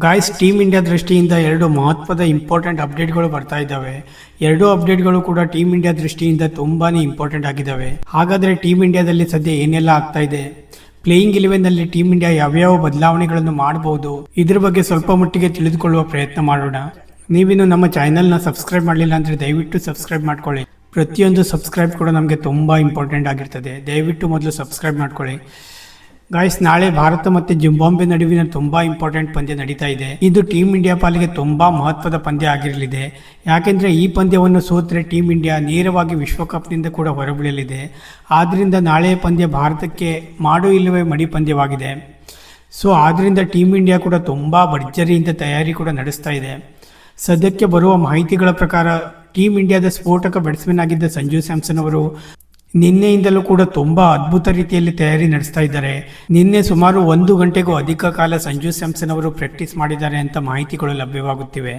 Guys, team India ದೃಷ್ಟಿಯಿಂದ ಎರಡು ಮಹತ್ವದ ಇಂಪಾರ್ಟೆಂಟ್ ಅಪ್ಡೇಟ್ಗಳು ಬರ್ತಾ ಇದ್ದಾವೆ. ಎರಡೂ ಅಪ್ಡೇಟ್ಗಳು ಕೂಡ ಟೀಮ್ ಇಂಡಿಯಾ ದೃಷ್ಟಿಯಿಂದ ತುಂಬಾನೇ ಇಂಪಾರ್ಟೆಂಟ್ ಆಗಿದ್ದಾವೆ. ಹಾಗಾದರೆ ಟೀಮ್ ಇಂಡಿಯಾದಲ್ಲಿ ಸದ್ಯ ಏನೆಲ್ಲ ಆಗ್ತಾ ಇದೆ, ಪ್ಲೇಯಿಂಗ್ 11 ನಲ್ಲಿ ಟೀಮ್ ಇಂಡಿಯಾ ಯಾವ್ಯಾವ ಬದಲಾವಣೆಗಳನ್ನು ಮಾಡಬಹುದು, ಇದ್ರ ಬಗ್ಗೆ ಸ್ವಲ್ಪ ಮಟ್ಟಿಗೆ ತಿಳಿದುಕೊಳ್ಳುವ ಪ್ರಯತ್ನ ಮಾಡೋಣ. ನೀವಿನ್ನು ನಮ್ಮ ಚಾನೆಲ್ನ ಸಬ್ಸ್ಕ್ರೈಬ್ ಮಾಡಲಿಲ್ಲ ಅಂದರೆ ದಯವಿಟ್ಟು ಸಬ್ಸ್ಕ್ರೈಬ್ ಮಾಡ್ಕೊಳ್ಳಿ. ಪ್ರತಿಯೊಂದು ಸಬ್ಸ್ಕ್ರೈಬ್ ಕೂಡ ನಮಗೆ ತುಂಬ ಇಂಪಾರ್ಟೆಂಟ್ ಆಗಿರ್ತದೆ. ದಯವಿಟ್ಟು ಮೊದಲು ಸಬ್ಸ್ಕ್ರೈಬ್ ಮಾಡ್ಕೊಳ್ಳಿ. ಗಾಯ್ಸ್, ನಾಳೆ ಭಾರತ ಮತ್ತು ಜಿಂಬಾಬ್ವೆ ನಡುವಿನ ತುಂಬಾ ಇಂಪಾರ್ಟೆಂಟ್ ಪಂದ್ಯ ನಡೀತಾ ಇದೆ. ಇದು ಟೀಮ್ ಇಂಡಿಯಾ ಪಾಲಿಗೆ ತುಂಬಾ ಮಹತ್ವದ ಪಂದ್ಯ ಆಗಿರಲಿದೆ. ಯಾಕೆಂದ್ರೆ ಈ ಪಂದ್ಯವನ್ನು ಸೋತ್ರೆ ಟೀಮ್ ಇಂಡಿಯಾ ನೇರವಾಗಿ ವಿಶ್ವಕಪ್ನಿಂದ ಕೂಡ ಹೊರಬೀಳಲಿದೆ. ಆದ್ರಿಂದ ನಾಳೆಯ ಪಂದ್ಯ ಭಾರತಕ್ಕೆ ಮಾಡು ಇಲ್ಲವೇ ಮಡಿ ಪಂದ್ಯವಾಗಿದೆ. ಸೊ ಆದ್ರಿಂದ ಟೀಮ್ ಇಂಡಿಯಾ ಕೂಡ ತುಂಬಾ ಭರ್ಜರಿಯಿಂದ ತಯಾರಿ ಕೂಡ ನಡೆಸ್ತಾ ಇದೆ. ಸದ್ಯಕ್ಕೆ ಬರುವ ಮಾಹಿತಿಗಳ ಪ್ರಕಾರ ಟೀಮ್ ಇಂಡಿಯಾದ ಸ್ಫೋಟಕ ಬ್ಯಾಟ್ಸ್ಮನ್ ಆಗಿದ್ದ ಸಂಜು ಸ್ಯಾಮ್ಸನ್ ಅವರು ನಿನ್ನೆಯಿಂದಲೂ ಕೂಡ ತುಂಬಾ ಅದ್ಭುತ ರೀತಿಯಲ್ಲಿ ತಯಾರಿ ನಡೆಸ್ತಾ ಇದ್ದಾರೆ. ನಿನ್ನೆ ಸುಮಾರು 1 ಗಂಟೆಗೂ ಅಧಿಕ ಕಾಲ ಸಂಜು ಸ್ಯಾಮ್ಸನ್ ಅವರು ಪ್ರಾಕ್ಟೀಸ್ ಮಾಡಿದ್ದಾರೆ ಅಂತ ಮಾಹಿತಿಗಳು ಲಭ್ಯವಾಗುತ್ತಿವೆ.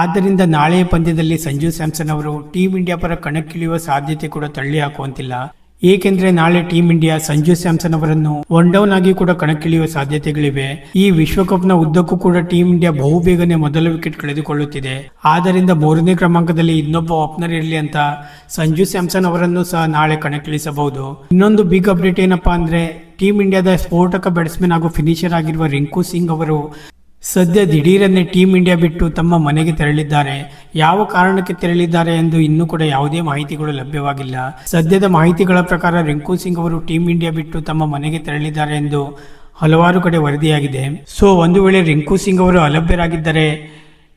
ಆದ್ದರಿಂದ ನಾಳೆಯ ಪಂದ್ಯದಲ್ಲಿ ಸಂಜು ಸ್ಯಾಮ್ಸನ್ ಅವರು ಟೀಮ್ ಇಂಡಿಯಾ ಪರ ಕಣಕ್ಕಿಳಿಯುವ ಸಾಧ್ಯತೆ ಕೂಡ ತಳ್ಳಿ ಹಾಕುವಂತಿಲ್ಲ. ಏಕೆಂದ್ರೆ ನಾಳೆ ಟೀಮ್ ಇಂಡಿಯಾ ಸಂಜು ಸ್ಯಾಮ್ಸನ್ ಅವರನ್ನು ಒನ್ ಡೌನ್ ಆಗಿ ಕೂಡ ಕಣಕ್ಕಿಳಿಯುವ ಸಾಧ್ಯತೆಗಳಿವೆ. ಈ ವಿಶ್ವಕಪ್ನ ಉದ್ದಕ್ಕೂ ಕೂಡ ಟೀಮ್ ಇಂಡಿಯಾ ಬಹುಬೇಗನೆ ಮೊದಲ ವಿಕೆಟ್ ಕಳೆದುಕೊಳ್ಳುತ್ತಿದೆ. ಆದ್ದರಿಂದ 3ನೇ ಕ್ರಮಾಂಕದಲ್ಲಿ ಇನ್ನೊಬ್ಬ ಓಪನರ್ ಇರಲಿ ಅಂತ ಸಂಜು ಸ್ಯಾಮ್ಸನ್ ಅವರನ್ನು ಸಹ ನಾಳೆ ಕಣಕ್ಕಿಳಿಸಬಹುದು. ಇನ್ನೊಂದು ಬಿಗ್ ಅಪ್ಡೇಟ್ ಏನಪ್ಪಾ ಅಂದ್ರೆ, ಟೀಮ್ ಇಂಡಿಯಾದ ಸ್ಫೋಟಕ ಬ್ಯಾಟ್ಸ್ಮನ್ ಹಾಗೂ ಫಿನಿಶರ್ ಆಗಿರುವ ರಿಂಕು ಸಿಂಗ್ ಅವರು ಸದ್ಯ ದಿಢೀರನ್ನೇ ಟೀಮ್ ಇಂಡಿಯಾ ಬಿಟ್ಟು ತಮ್ಮ ಮನೆಗೆ ತೆರಳಿದ್ದಾರೆ. ಯಾವ ಕಾರಣಕ್ಕೆ ತೆರಳಿದ್ದಾರೆ ಎಂದು ಇನ್ನೂ ಕೂಡ ಯಾವುದೇ ಮಾಹಿತಿಗಳು ಲಭ್ಯವಾಗಿಲ್ಲ. ಸದ್ಯದ ಮಾಹಿತಿಗಳ ಪ್ರಕಾರ ರಿಂಕು ಸಿಂಗ್ ಅವರು ಟೀಮ್ ಇಂಡಿಯಾ ಬಿಟ್ಟು ತಮ್ಮ ಮನೆಗೆ ತೆರಳಿದ್ದಾರೆ ಎಂದು ಹಲವಾರು ಕಡೆ ವರದಿಯಾಗಿದೆ. ಸೊ ಒಂದು ವೇಳೆ ರಿಂಕು ಸಿಂಗ್ ಅವರು ಅಲಭ್ಯರಾಗಿದ್ದರೆ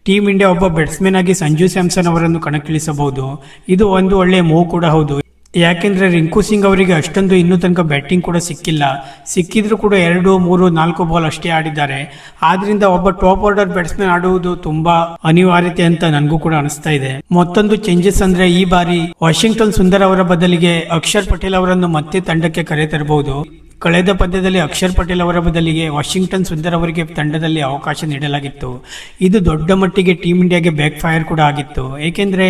ಟೀಮ್ ಇಂಡಿಯಾ ಒಬ್ಬ ಬ್ಯಾಟ್ಸ್ಮನ್ ಆಗಿ ಸಂಜು ಸ್ಯಾಮ್ಸನ್ ಅವರನ್ನು ಕಣಕ್ಕಿಳಿಸಬಹುದು. ಇದು ಒಂದು ಒಳ್ಳೆಯ ಮೂವ್ ಕೂಡ ಹೌದು. ಯಾಕೆಂದ್ರೆ ರಿಂಕು ಸಿಂಗ್ ಅವರಿಗೆ ಅಷ್ಟೊಂದು ಇನ್ನೂ ತನಕ ಬ್ಯಾಟಿಂಗ್ ಕೂಡ ಸಿಕ್ಕಿದ್ರು ಕೂಡ 2, 3, 4 ಬಾಲ್ ಅಷ್ಟೇ ಆಡಿದ್ದಾರೆ. ಆದ್ರಿಂದ ಒಬ್ಬ ಟಾಪ್ ಆರ್ಡರ್ ಬ್ಯಾಟ್ಸ್ಮನ್ ಆಡುವುದು ತುಂಬಾ ಅನಿವಾರ್ಯತೆ ಅಂತ ನನಗೂ ಕೂಡ ಅನಿಸ್ತಾ ಇದೆ. ಮತ್ತೊಂದು ಚೇಂಜಸ್ ಅಂದ್ರೆ, ಈ ಬಾರಿ ವಾಷಿಂಗ್ಟನ್ ಸುಂದರ್ ಅವರ ಬದಲಿಗೆ ಅಕ್ಷರ್ ಪಟೇಲ್ ಅವರನ್ನು ಮತ್ತೆ ತಂಡಕ್ಕೆ ಕರೆತರಬಹುದು. ಕಳೆದ ಪಂದ್ಯದಲ್ಲಿ ಅಕ್ಷರ್ ಪಟೇಲ್ ಅವರ ಬದಲಿಗೆ ವಾಷಿಂಗ್ಟನ್ ಸುಂದರ್ ಅವರಿಗೆ ತಂಡದಲ್ಲಿ ಅವಕಾಶ ನೀಡಲಾಗಿತ್ತು. ಇದು ದೊಡ್ಡ ಮಟ್ಟಿಗೆ ಟೀಮ್ ಇಂಡಿಯಾಗೆ ಬ್ಯಾಕ್ ಫೈರ್ ಕೂಡ ಆಗಿತ್ತು. ಏಕೆಂದ್ರೆ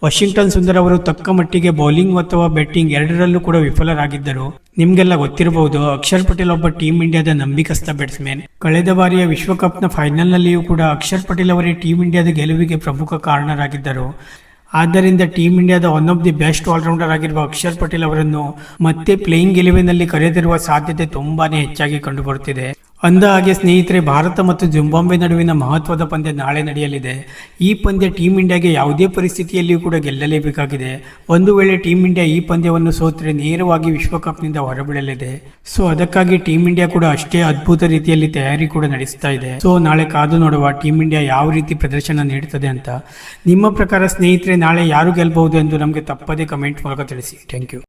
ವಾಷಿಂಗ್ಟನ್ ಸುಂದರ್ ಅವರು ತಕ್ಕ ಮಟ್ಟಿಗೆ ಬೌಲಿಂಗ್ ಅಥವಾ ಬ್ಯಾಟಿಂಗ್ ಎರಡರಲ್ಲೂ ಕೂಡ ವಿಫಲರಾಗಿದ್ದರು. ನಿಮ್ಗೆಲ್ಲ ಗೊತ್ತಿರಬಹುದು, ಅಕ್ಷರ್ ಪಟೇಲ್ ಒಬ್ಬ ಟೀಮ್ ಇಂಡಿಯಾದ ನಂಬಿಕಸ್ಥ ಬ್ಯಾಟ್ಸ್ಮನ್. ಕಳೆದ ಬಾರಿಯ ವಿಶ್ವಕಪ್ನ ಫೈನಲ್ ನಲ್ಲಿಯೂ ಕೂಡ ಅಕ್ಷರ್ ಪಟೇಲ್ ಅವರೇ ಟೀಮ್ ಇಂಡಿಯಾದ ಗೆಲುವಿಗೆ ಪ್ರಮುಖ ಕಾರಣರಾಗಿದ್ದರು. ಆದ್ದರಿಂದ ಟೀಮ್ ಇಂಡಿಯಾದ one of the best allrounder ಆಗಿರುವ ಅಕ್ಷರ್ ಪಟೇಲ್ ಅವರನ್ನು ಮತ್ತೆ ಪ್ಲೇಯಿಂಗ್ 11 ನಲ್ಲಿ ಕರೆದಿರುವ ಸಾಧ್ಯತೆ ತುಂಬಾನೇ ಹೆಚ್ಚಾಗಿ ಕಂಡುಬರುತ್ತಿದೆ. ಅಂದ ಹಾಗೆ ಸ್ನೇಹಿತರೆ, ಭಾರತ ಮತ್ತು ಜಿಂಬಾಬ್ವೆ ನಡುವಿನ ಮಹತ್ವದ ಪಂದ್ಯ ನಾಳೆ ನಡೆಯಲಿದೆ. ಈ ಪಂದ್ಯ ಟೀಮ್ ಇಂಡಿಯಾಗೆ ಯಾವುದೇ ಪರಿಸ್ಥಿತಿಯಲ್ಲಿಯೂ ಕೂಡ ಗೆಲ್ಲಲೇಬೇಕಾಗಿದೆ. ಒಂದು ವೇಳೆ ಟೀಮ್ ಇಂಡಿಯಾ ಈ ಪಂದ್ಯವನ್ನು ಸೋತರೆ ನೇರವಾಗಿ ವಿಶ್ವಕಪ್ನಿಂದ ಹೊರಬೀಳಲಿದೆ. ಸೊ ಅದಕ್ಕಾಗಿ ಟೀಮ್ ಇಂಡಿಯಾ ಕೂಡ ಅಷ್ಟೇ ಅದ್ಭುತ ರೀತಿಯಲ್ಲಿ ತಯಾರಿ ಕೂಡ ನಡೆಸ್ತಾ ಇದೆ. ಸೊ ನಾಳೆ ಕಾದು ನೋಡುವ ಟೀಮ್ ಇಂಡಿಯಾ ಯಾವ ರೀತಿ ಪ್ರದರ್ಶನ ನೀಡುತ್ತದೆ ಅಂತ. ನಿಮ್ಮ ಪ್ರಕಾರ ಸ್ನೇಹಿತರೆ, ನಾಳೆ ಯಾರು ಗೆಲ್ಲಬಹುದು ಎಂದು ನಮಗೆ ತಪ್ಪದೇ ಕಮೆಂಟ್ ಮೂಲಕ ತಿಳಿಸಿ. Thank you.